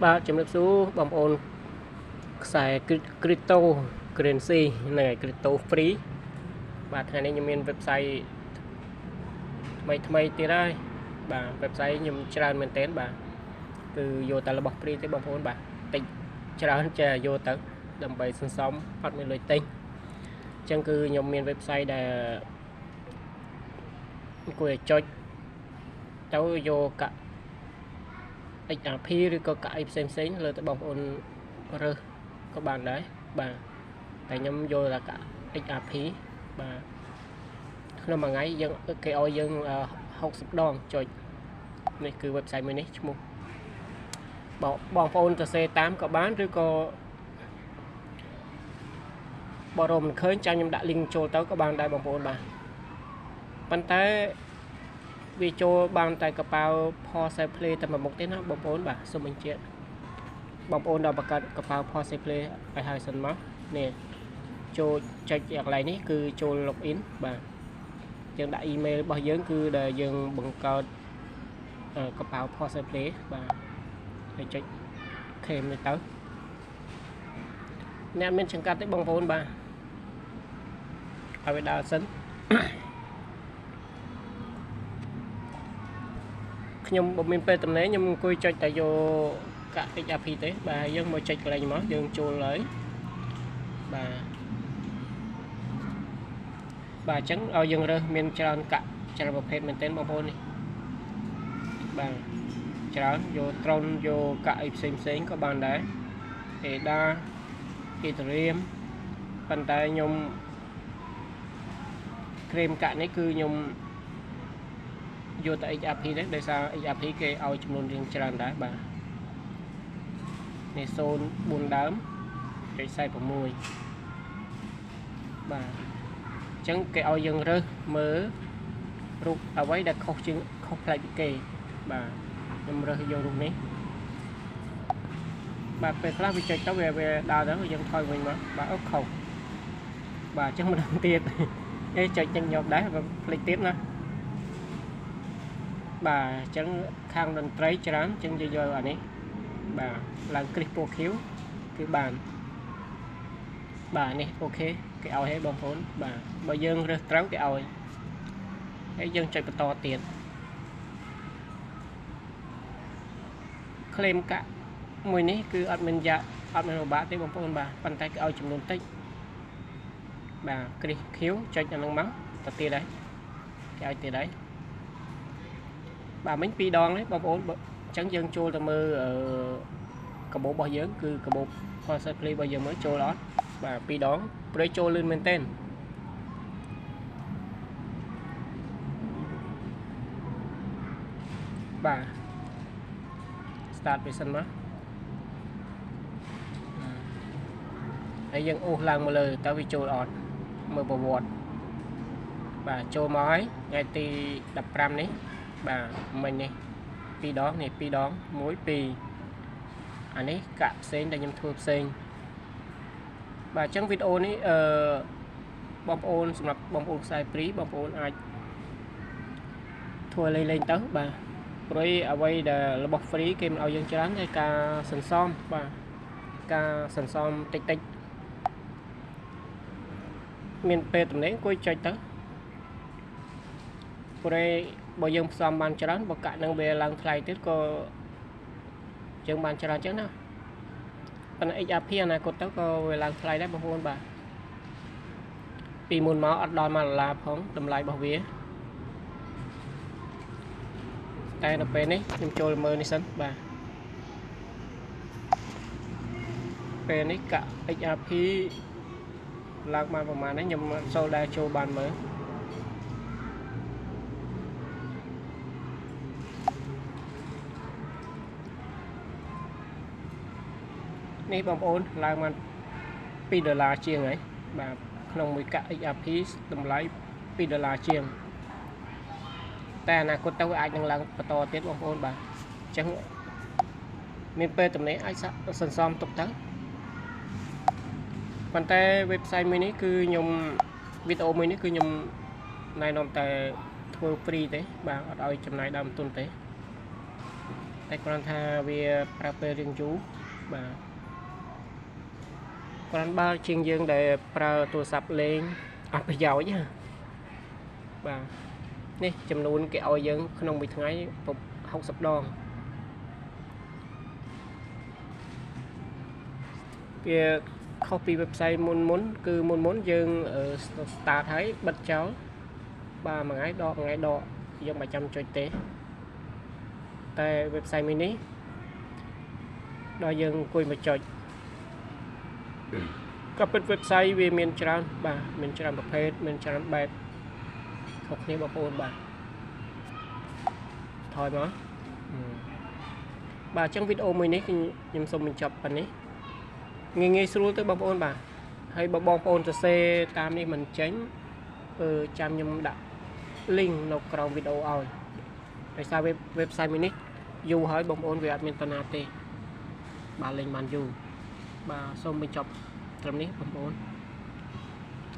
បាទជំរាបសួរបងប្អូនខ្សែ crypto currency និង crypto free បាទថ្ងៃនេះខ្ញុំមាន website ថ្មីទៀតហើយបាទ website ខ្ញុំច្រើនមែនទែនបាទគឺយកតែរបស់ free ទេបងប្អូនបាទតិចច្រើនចេះយកទៅដើម្បីសន្សំអត់មានលុយទិញអញ្ចឹងគឺខ្ញុំមាន website ដែលគួរឲ្យចុចទៅយកកាក់ XRP ឬក៏កាក់អីផ្សេងលើតែបងប្អូនរើសក៏បានដែរបាទតែខ្ញុំយកតែកាក់ XRP បាទក្នុងមួយថ្ងៃយើងគេឲ្យយើង60ដងចុចនេះគឺ website មួយនេះឈ្មោះបងប្អូនទៅសេតាមក៏បានឬក៏បើរកមិនឃើញចាំខ្ញុំដាក់ link ចូលទៅក៏បានដែរបងប្អូនបាទប៉ុន្តែវាចូលបានតែកប៉ាល់ Pulse Play តែមួយមុខទេណាបងប្អូនបាទសូមបញ្ជាក់បងប្អូនដល់បង្កើតកប៉ាល់ Pulse Play ឲ្យហើយសិនមកនេះចូលចុចកន្លែងនេះគឺចូល login បាទយើងដាក់ email របស់យើងគឺដែលយើងបង្កើតកប៉ាល់ Pulse Play បាទហើយចុច claim នេះទៅអ្នកមានចង្កាត់ទេបងប្អូនបាទឲ្យវាដើរសិនខ្ញុំបើមានពេលតំណែងខ្ញុំអង្គុយចុចតែយកកាក់ XRP ទេបាទយើងមកចុចកន្លែងមកយើងចូលហើយបាទអញ្ចឹងឲ្យយើងរើសមានច្រើនកាក់ច្រើនប្រភេទមែនទែនបងប្អូននេះបាទច្រើនយកត្រុនយកកាក់អីផ្សេងក៏បានដែរADA Ethereum ប៉ុន្តែខ្ញុំក្រេមកាក់នេះគឺខ្ញុំយកតែ XRP ទេដោយសារ XRP គេឲ្យចំនួនរៀងច្រើនដែរបាទនេះ04ដើម.46បាទអញ្ចឹងគេឲ្យយើងរើសមើលរូបអ្វីដែលខុសជាងខុសប្លែកពីគេបាទខ្ញុំរើសយករូបនេះបាទពេលខ្លះវាចុចទៅវាដើរទៅយើងថយវិញមកបាទអូខុសបាទអញ្ចឹងមិនដឹងទៀតចុចញញប់ដែរផ្លេចទៀតណាបាទអញ្ចឹងខាងតន្ត្រីច្រើនអញ្ចឹងយើងយកអានេះបាទឡើងគ្រីសពណ៌ខៀវគឺបានបាទនេះអូខេគេឲ្យឲ្យបងប្អូនបាទបើយើងរើសត្រូវគេឲ្យហើយយើងចុចបន្តទៀត claim កាក់មួយនេះគឺអត់មានអត់មានពិបាកទេបងប្អូនបាទប៉ុន្តែគេឲ្យចំនួនតិចបាទគ្រីសខៀវចុចអានឹងមកទៅទៀតដែរគេឲ្យទៀតដែរបាទមិញ2ដងទេបងប្អូនអញ្ចឹងយើងចូលទៅមើលកាបូបរបស់យើងគឺកាបូប Pulse Play របស់យើងមើលចូលអត់បាទ2ដងព្រៃចូលលឿនមែនទែនបាទ start វាសិនមកហើយយើងអូសឡើងមកលើតើវាចូលអត់មើលប្រវត្តិបាទចូលមកហើយថ្ងៃទី15នេះបាទមិញនេះ2ដងនេះ2ដង1 2អានេះកាក់ផ្សេងដែលខ្ញុំធ្វើផ្សេងបាទអញ្ចឹងវីដេអូនេះបងប្អូនសម្រាប់បងប្អូនខ្សែព្រីបងប្អូនអាចធ្វើលេងទៅបាទព្រោះអ្វីដែលរបស់ free គេមិនឲ្យយើងច្រើនតែការសន្សំបាទការសន្សំតិចមានពេលតំណែងអង្គុយចុចទៅព្រោះបើយើងផ្សំបានច្រើនបើកាក់នឹងវាឡើងថ្លៃទៀតក៏យើងបានច្រើនចឹងណាប៉ុន្តែ XRP អនាគតទៅក៏វាឡើងថ្លៃដែរបងប្អូនបាទពីមុនមកអត់ដល់$1ផងតម្លៃរបស់វាតែនៅពេលនេះខ្ញុំចូលមើលនេះសិនបាទពេលនេះកាក់ XRP ឡើងបានប្រហែលនេះខ្ញុំសូលដែរចូលបានមើលនេះបងប្អូនឡើងបាន$2ជាងហើយបាទក្នុងមួយកាក់ XRP តម្លៃ$2ជាងតែអនាគតទៅអាចនឹងឡើងបន្តទៀតបងប្អូនបាទអញ្ចឹងមានពេលតំណែងអាចសន្សំទុកទៅប៉ុន្តែ website មួយនេះគឺខ្ញុំវីដេអូមួយនេះគឺខ្ញុំណែនាំតែធ្វើ free ទេបាទអត់ឲ្យចំណាយដើមទុនទេ តែគ្រាន់ថាវាប្រើពេលរៀងយូរបាទគ្រាន់បើជាងយើងដែលប្រើទូរស័ព្ទលេងអត់ប្រយោជន៍ណាបាទនេះចំនួនគេឲ្យយើងក្នុងមួយថ្ងៃ60ដងវាខុសពី website មុនគឺមុនយើង start ហើយបិទចោលបាទមួយថ្ងៃដកយើងមិនចាំចុចទេតែ website មួយនេះដល់យើងអង្គុយមកចុចក៏ពិត website វាមានច្រើនបាទមានច្រើនប្រភេទមានច្រើនបែបខុសគ្នាបងប្អូនបាទថយមកបាទអញ្ចឹងវីដេអូមួយនេះខ្ញុំសូមបញ្ចប់ប៉ុណ្នេះងាយស្រួលទៅបងប្អូនបាទហើយបើបងប្អូនសរសេរតាមនេះមិនចេញចាំខ្ញុំដាក់ link នៅក្រោមវីដេអូឲ្យដោយសារ website មួយនេះយូរហើយបងប្អូនវាអត់មានតាណាទេបាទលេងបានយូរបាទសូមបញ្ចប់ត្រឹមនេះបងប្អូន